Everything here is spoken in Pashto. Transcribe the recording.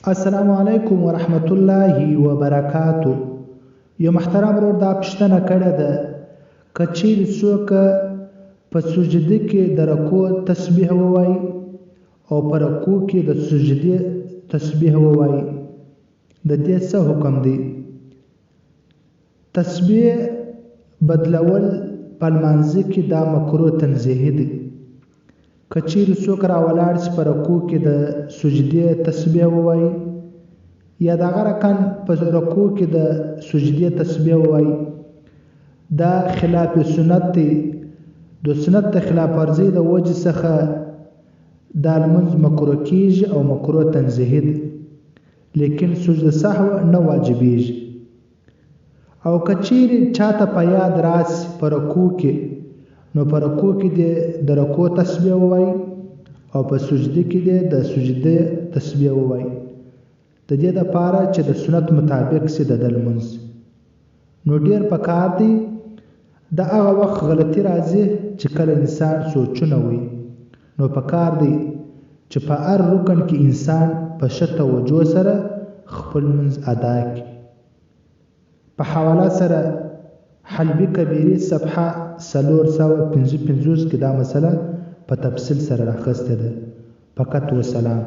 السلام علیکم ورحمت الله وبرکاتو. یو محترم ورور دا پوښتنه کړې ده که چیرې څوک په سجده کې د رکوع تسبیح ووایي او په رکوع کې د سجدې تسبیح ووایي د دې څه حکم دی؟ تسبیح بدلول په لمانځه کې دا مکروه تنزیهي دی. که چیرې څوک راولاړ شي په رکوع کې د سجدې تسبیح ووایي یا د هغه رکن په رکوع کې د سجدې تسبیح ووایي دا خلاف سنت دی. د سنت د خلاف ورزي د وجې څخه دا لمونځ مکروه کیږي او مکروه تنزیهي دی، لیکن سجده سهو نه واجبیږي. او که چیرې چاته په یاد راسي په رکوع کې نو په رکوع کې د رکوع تسبیح ووایي او په سجده کې د سجدې تسبیح ووایي د دې دپاره چې د سنت مطابق سي د لمونځ. نو ډیر پکار دی د هغه وخت غلطي راځي چې کله انسان سوچونه وي، نو پکار دی چې په هر رکن کې انسان په ښه توجه سره خپل لمونځ ادا کړي. په حواله سره حلبي کبیري صفحه 455 کې دا مسله په تفصیل سره راخسته ده. فقط وسلام.